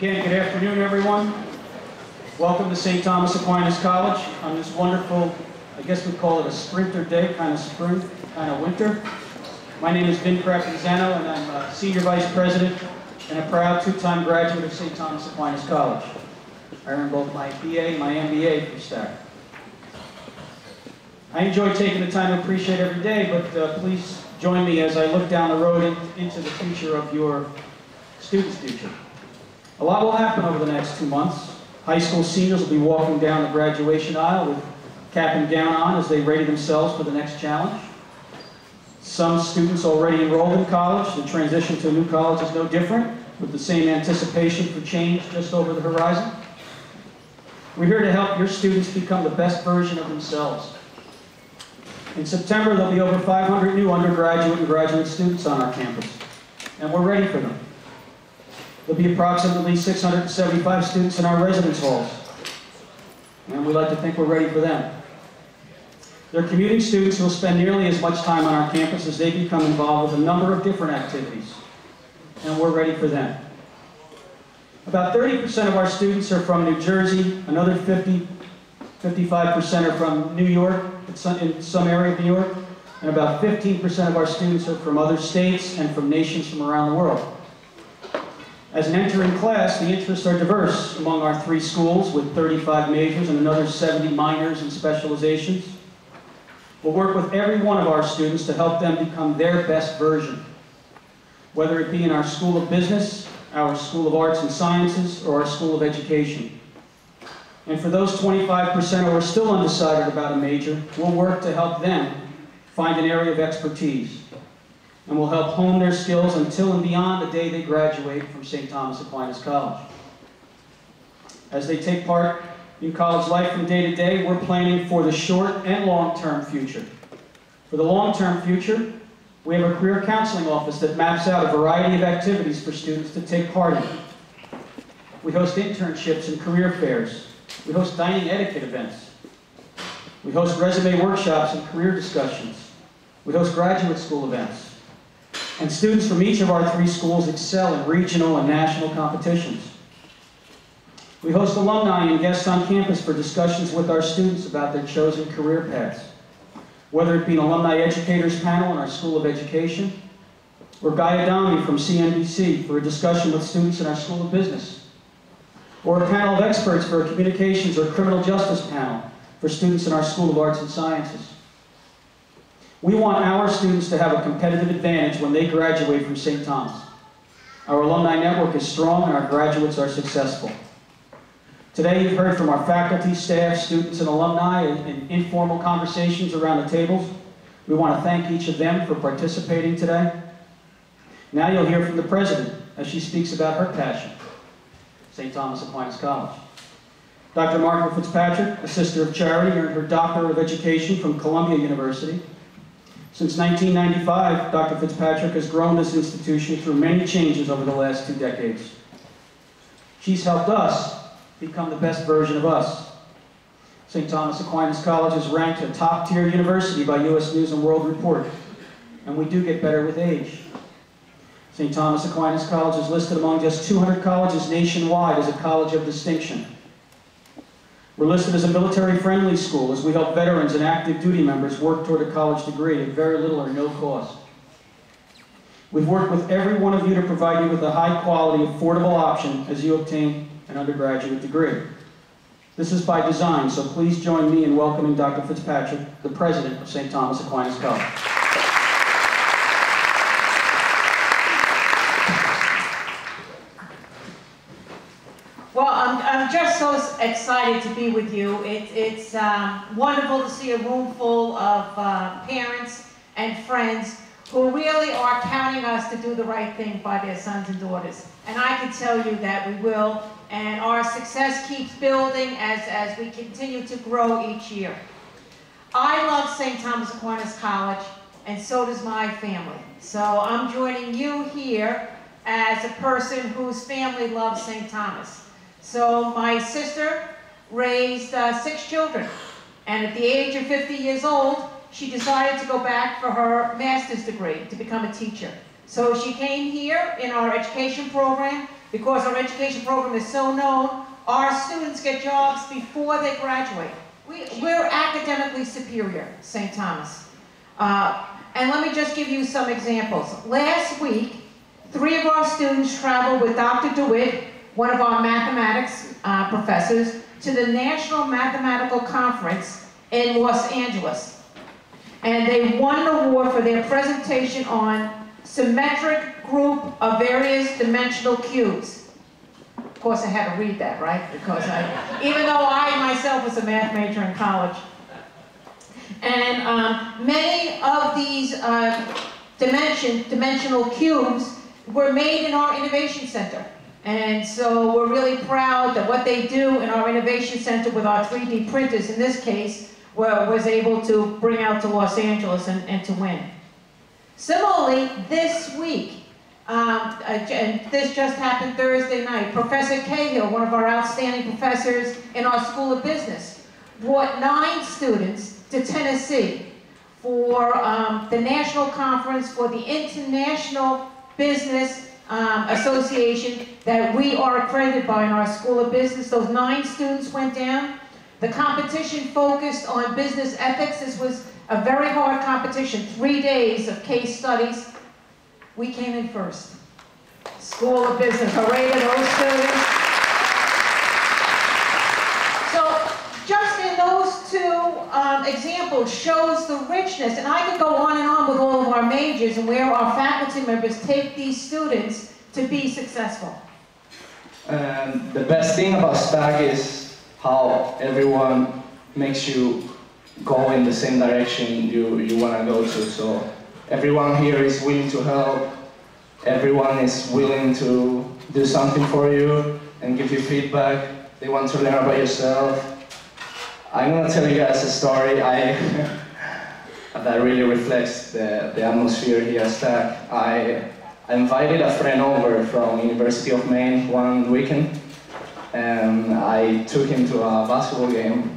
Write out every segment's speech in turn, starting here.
Again, good afternoon, everyone. Welcome to St. Thomas Aquinas College on this wonderful, I guess we'd call it a sprinter day, kind of spring, kind of winter. My name is Vin Crappenzano, and I'm a Senior Vice President and a proud two-time graduate of St. Thomas Aquinas College. I earned both my BA and my MBA from STAC. I enjoy taking the time to appreciate every day, but please join me as I look down the road into the future of your students' future. A lot will happen over the next 2 months. High school seniors will be walking down the graduation aisle with cap and gown on as they ready themselves for the next challenge. Some students already enrolled in college. The transition to a new college is no different, with the same anticipation for change just over the horizon. We're here to help your students become the best version of themselves. In September, there'll be over 500 new undergraduate and graduate students on our campus, and we're ready for them. There'll be approximately 675 students in our residence halls, and we like to think we're ready for them. They're commuting students who will spend nearly as much time on our campus as they become involved with a number of different activities, and we're ready for them. About 30% of our students are from New Jersey, another 55% are from New York, in some area of New York, and about 15% of our students are from other states and from nations from around the world. As an entering class, the interests are diverse among our 3 schools with 35 majors and another 70 minors and specializations. We'll work with every one of our students to help them become their best version, whether it be in our School of Business, our School of Arts and Sciences, or our School of Education. And for those 25% who are still undecided about a major, we'll work to help them find an area of expertise. And we'll help hone their skills until and beyond the day they graduate from St. Thomas Aquinas College. As they take part in college life from day to day, we're planning for the short and long-term future. For the long-term future, we have a career counseling office that maps out a variety of activities for students to take part in. We host internships and career fairs. We host dining etiquette events. We host resume workshops and career discussions. We host graduate school events. And students from each of our 3 schools excel in regional and national competitions. We host alumni and guests on campus for discussions with our students about their chosen career paths, whether it be an alumni educators panel in our School of Education, or Guy Adami from CNBC for a discussion with students in our School of Business, or a panel of experts for a communications or criminal justice panel for students in our School of Arts and Sciences. We want our students to have a competitive advantage when they graduate from St. Thomas. Our alumni network is strong and our graduates are successful. Today you've heard from our faculty, staff, students, and alumni in informal conversations around the tables. We want to thank each of them for participating today. Now you'll hear from the president as she speaks about her passion, St. Thomas Aquinas College. Dr. Margaret Fitzpatrick, a Sister of Charity, earned her Doctor of Education from Columbia University. Since 1995, Dr. Fitzpatrick has grown this institution through many changes over the last 2 decades. She's helped us become the best version of us. St. Thomas Aquinas College is ranked a top-tier university by U.S. News & World Report, and we do get better with age. St. Thomas Aquinas College is listed among just 200 colleges nationwide as a college of distinction. We're listed as a military-friendly school as we help veterans and active duty members work toward a college degree at very little or no cost. We've worked with every one of you to provide you with a high-quality, affordable option as you obtain an undergraduate degree. This is by design, so please join me in welcoming Dr. Fitzpatrick, the president of St. Thomas Aquinas College. Well, I'm just so excited to be with you. It's wonderful to see a room full of parents and friends who really are counting us to do the right thing by their sons and daughters. And I can tell you that we will, and our success keeps building as we continue to grow each year. I love St. Thomas Aquinas College, and so does my family. So I'm joining you here as a person whose family loves St. Thomas. So my sister raised 6 children, and at the age of 50 years old, she decided to go back for her master's degree to become a teacher. So she came here in our education program because our education program is so known, our students get jobs before they graduate. We're academically superior, St. Thomas. And let me just give you some examples. Last week, 3 of our students traveled with Dr. DeWitt, one of our mathematics professors, to the National Mathematical Conference in Los Angeles. And they won an award for their presentation on symmetric group of various dimensional cubes. Of course, I had to read that, right? Because even though I myself was a math major in college. And many of these dimensional cubes were made in our Innovation Center. And so we're really proud that what they do in our Innovation Center with our 3D printers, in this case, was able to bring out to Los Angeles and to win. Similarly, this week, and this just happened Thursday night, Professor Cahill, one of our outstanding professors in our School of Business, brought 9 students to Tennessee for the national conference for the International Business Association that we are accredited by in our School of Business. Those 9 students went down. The competition focused on business ethics. This was a very hard competition, 3 days of case studies. We came in first. School of Business, hooray to those students. So just in those 2 examples shows the richness, and I could go on and on with all of our majors and where our faculty members take these students to be successful. The best thing about STAC is how everyone makes you go in the same direction you want to go to. So everyone here is willing to help. Everyone is willing to do something for you and give you feedback. They want to learn about yourself. I'm going to tell you guys a story that really reflects the atmosphere here at STAC. I invited a friend over from University of Maine one weekend, and I took him to a basketball game.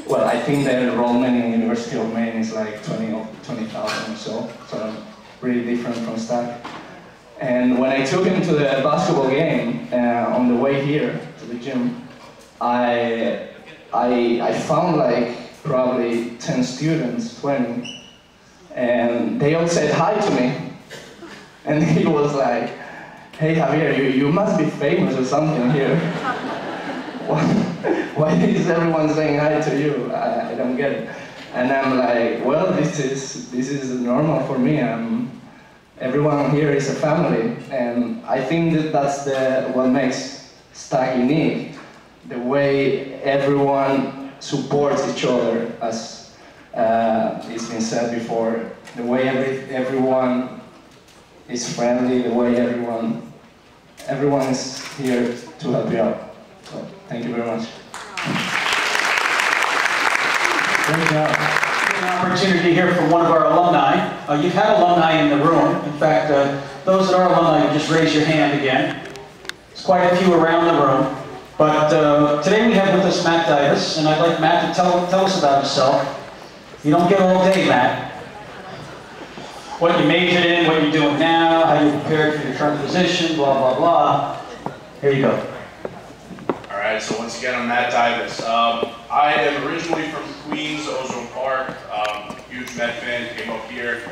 Well, I think the enrollment in University of Maine is like 20,000 or so really different from STAC. And when I took him to the basketball game, on the way here to the gym, I found like probably 10 students, 20, and they all said hi to me. And he was like, "Hey Javier, you must be famous or something here. Why is everyone saying hi to you? I don't get it." And I'm like, well, this is normal for me. Everyone here is a family, and I think that's what makes STAC unique. The way everyone supports each other, as it's been said before. The way everyone is friendly. The way everyone is here to help you out. So thank you very much. Great job. An opportunity to hear from one of our alumni. You've had alumni in the room. In fact, those that are alumni, just raise your hand again. There's quite a few around the room. But today we have with us Matt Davis, and I'd like Matt to tell us about himself. You don't get all day, Matt. What you majored in, what you're doing now, how you prepared for your current position, blah, blah, blah. Here you go. All right, so once again, I'm Matt Davis. I am originally from Queens, Ozone Park, huge Met fan, came up here.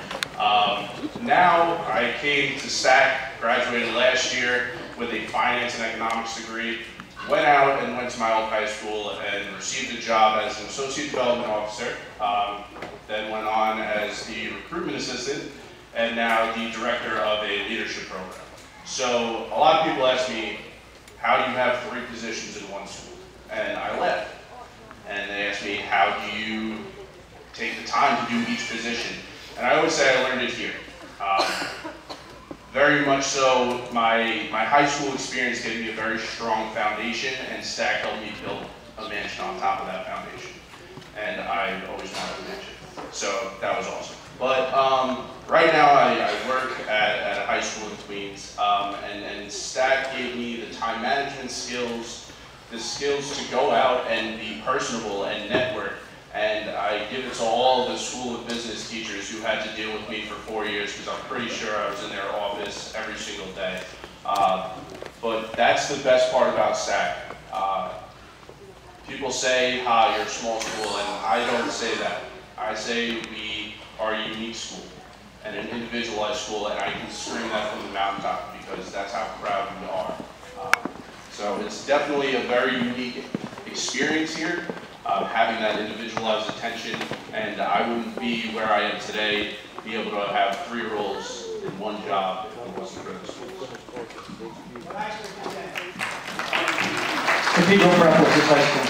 Now I came to STAC, graduated last year with a finance and economics degree, went out and went to my old high school and received a job as an associate development officer, then went on as the recruitment assistant, and now the director of a leadership program. So a lot of people ask me, how do you have 3 positions in one school? And I laugh. And they ask me, how do you take the time to do each position? And I always say I learned it here. Very much so, my high school experience gave me a very strong foundation, and STAC helped me build a mansion on top of that foundation. And I always wanted a mansion. So that was awesome. But right now I work at a high school in Queens, and STAC gave me the time management skills, the skills to go out and be personable and network. And I give it to all the School of Business teachers who had to deal with me for 4 years, because I'm pretty sure I was in their office every single day. But that's the best part about STAC. People say, you're a small school, and I don't say that. I say we are a unique school and an individualized school, and I can scream that from the mountaintop because that's how proud we are. So it's definitely a very unique experience here, having that individualized attention, and I wouldn't be where I am today, be able to have 3 roles in one job if it wasn't for the schools. Cathedral Prep, what's this high school?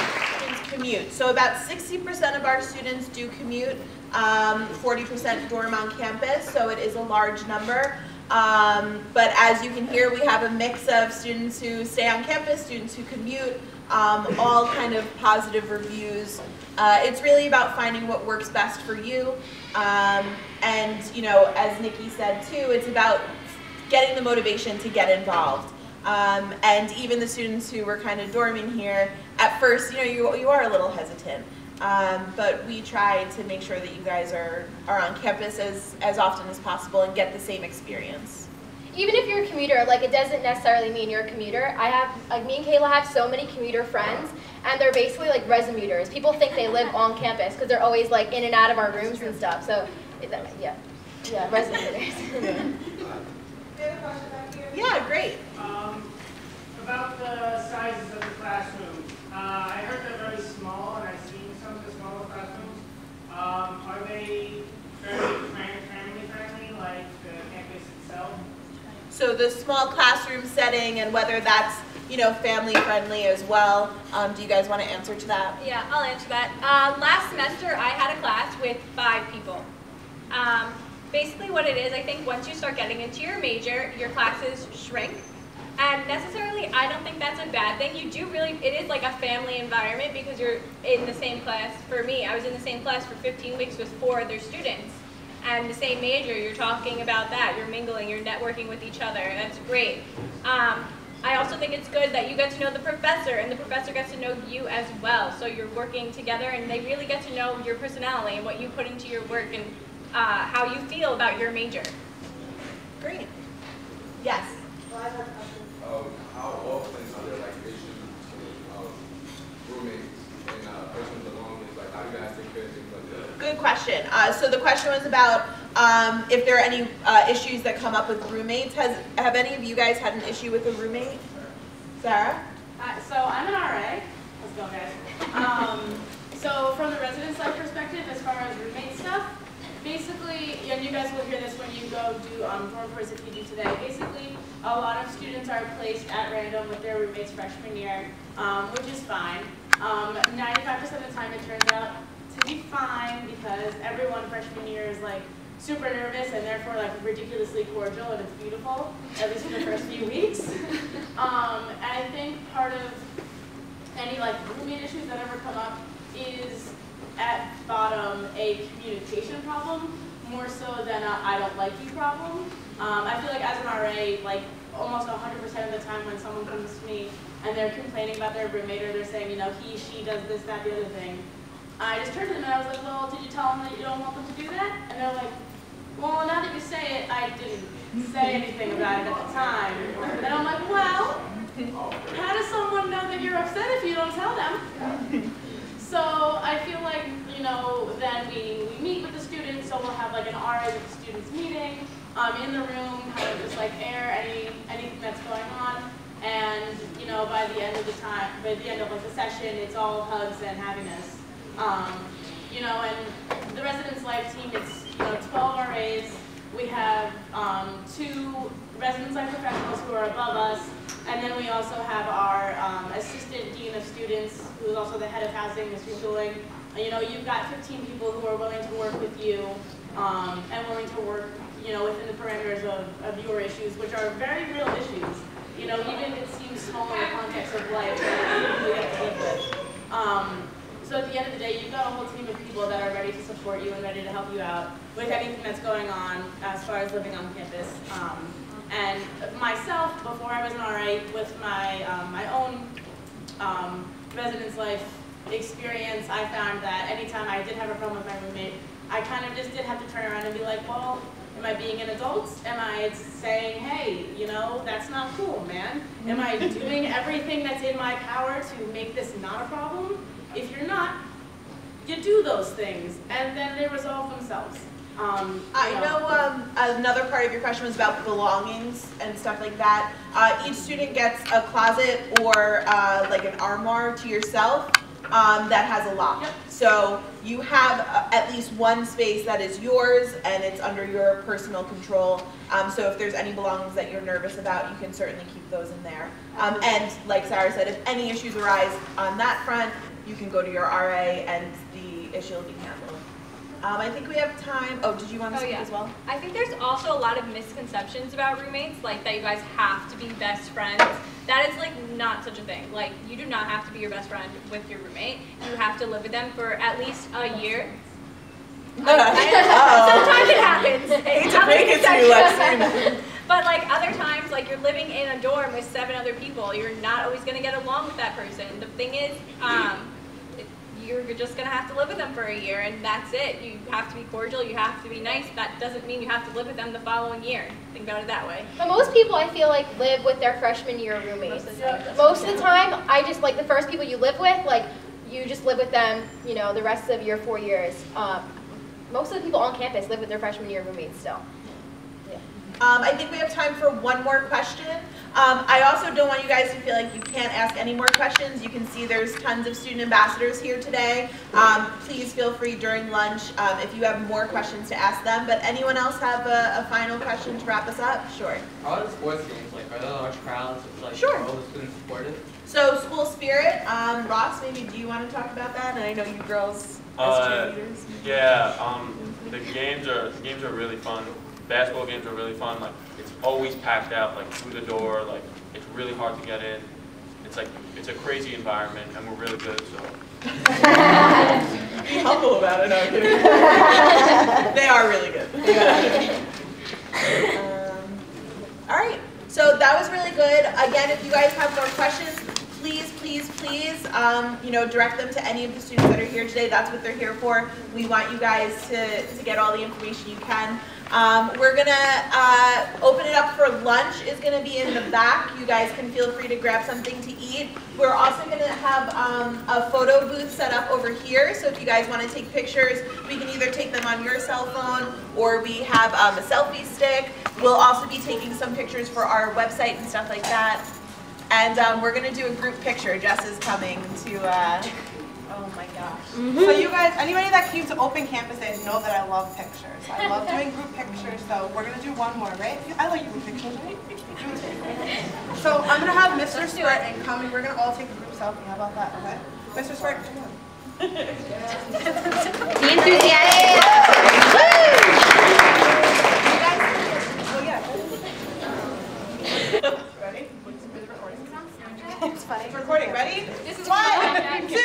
Commute. So about 60% of our students do commute, 40% dorm on campus, so it is a large number. But as you can hear, we have a mix of students who stay on campus, students who commute, all kind of positive reviews. It's really about finding what works best for you. And, you know, as Nikki said too, it's about getting the motivation to get involved. And even the students who were kind of dorming here, at first, you know, you are a little hesitant. But we try to make sure that you guys are on campus as often as possible and get the same experience. Even if you're a commuter, like, it doesn't necessarily mean you're a commuter. Me and Kayla have so many commuter friends, and they're basically like resumuters. People think they live on campus because they're always like in and out of our rooms and stuff. So, yeah, resumuters. Yeah, great. About the sizes of the classrooms, I heard they're very small, and I've seen some of the smaller classrooms. Are they very family friendly, like the campus itself? So the small classroom setting and whether that's, you know, family friendly as well. Do you guys want to answer to that? Yeah, I'll answer that. Last semester I had a class with 5 people. Basically what it is, I think once you start getting into your major, your classes shrink. And necessarily, I don't think that's a bad thing. You do really, it is like a family environment because you're in the same class. For me, I was in the same class for 15 weeks with 4 other students. And the same major, you're talking about that, you're mingling, you're networking with each other. That's great. I also think it's good that you get to know the professor and the professor gets to know you as well. So you're working together and they really get to know your personality and what you put into your work and how you feel about your major. Great. Yes? Well, I have a question. How often are there like issues of roommates and persons belongings? Like, how do you guys take care of things like that? Good question. So the question was about if there are any issues that come up with roommates. Have any of you guys had an issue with a roommate? Sarah? So I'm an RA. Let's go, guys. So from the residence life perspective, as far as roommate stuff, basically, and you guys will hear this when you go do dorm tours if you do today, basically a lot of students are placed at random with their roommates freshman year, which is fine. 95% of the time it turns out to be fine because everyone freshman year is like super nervous and therefore like ridiculously cordial, and it's beautiful, at least for the first few weeks. And I think part of any like roommate issues that ever come up is at bottom a communication problem, more so than a I don't like you problem. I feel like as an RA, like almost 100% of the time when someone comes to me and they're complaining about their roommate or they're saying, you know, he, she does this, that, the other thing, I just turned to them and I was like, well, did you tell them that you don't want them to do that? And they're like, well, now that you say it, I didn't say anything about it at the time. And I'm like, well, how does someone know that you're upset if you don't tell them? So I feel like, you know, then we meet with the students, so we'll have like an RA with the students meeting in the room, kind of just like air anything that's going on. And, you know, by the end of like the session, it's all hugs and happiness. You know, and the residence life team, it's, you know, 12 RAs. We have 2 residence life professionals who are above us, and then we also have our assistant dean of students, who is also the head of housing, Mr. Schooling. You know, you've got 15 people who are willing to work with you and willing to work, you know, within the parameters of your issues, which are very real issues. You know, even if it seems small in the context of life, that you have to live with. So at the end of the day, you've got a whole team of people that are ready to support you and ready to help you out with anything that's going on as far as living on campus. And myself, before I was an RA, with my own residence life experience, I found that anytime I did have a problem with my roommate, I kind of just did have to turn around and be like, well, Am I being an adult? Am I saying, hey, you know, that's not cool, man? Am I doing everything that's in my power to make this not a problem? If you're not, you do those things, and then they resolve themselves. I know another part of your question was about belongings and stuff like that. Each student gets a closet or like an armoire to yourself that has a lock. Yep. So you have at least one space that is yours and it's under your personal control. So if there's any belongings that you're nervous about, you can certainly keep those in there. And like Sarah said, if any issues arise on that front, you can go to your RA and the issue will be handled. I think we have time. Oh, did you want to speak as well? I think there's also a lot of misconceptions about roommates, like that you guys have to be best friends. That is like not such a thing. Like you do not have to be your best friend with your roommate. You have to live with them for at least a year. Sometimes it happens. But like other times, like you're living in a dorm with 7 other people. You're not always going to get along with that person. The thing is, you're just going to have to live with them for a year, and that's it. You have to be cordial, you have to be nice. That doesn't mean you have to live with them the following year. Think about it that way. But most people, I feel like, live with their freshman year roommates. Most of the time, I just, like, the first people you live with, like, you just live with them, you know, the rest of your 4 years. Most of the people on campus live with their freshman year roommates still. I think we have time for one more question. I also don't want you guys to feel like you can't ask any more questions. You can see there's tons of student ambassadors here today. Please feel free during lunch if you have more questions to ask them. But anyone else have a final question to wrap us up? Sure. How are the sports games? Like, are there large crowds? Like, sure. Are all the students supportive? So school spirit, Ross, maybe do you want to talk about that? And I know you girls as cheerleaders. Yeah, the games are really fun. Basketball games are really fun. Like it's always packed out, like through the door. Like it's really hard to get in. It's like it's a crazy environment, and we're really good. So be humble about it. No, I'm kidding. They are really good. All right. So that was really good. Again, if you guys have more questions, please, you know, direct them to any of the students that are here today. That's what they're here for. We want you guys to get all the information you can. We're gonna open it up for lunch. Is gonna be in the back. You guys can feel free to grab something to eat. We're also gonna have a photo booth set up over here. So if you guys want to take pictures, we can either take them on your cell phone or we have a selfie stick. We'll also be taking some pictures for our website and stuff like that. And we're gonna do a group picture. Jess is coming to. Oh my gosh. So you guys, anybody that came to open campuses know that I love pictures. I love doing group pictures, so we're going to do one more, right? I like group pictures, right? So I'm going to have Mr. Stewart and come, and we're going to all take a group selfie. How about that, okay? Mr. Stewart, come on. Be enthusiastic. Ready? It's funny. It's recording. Ready? This is 1, 2,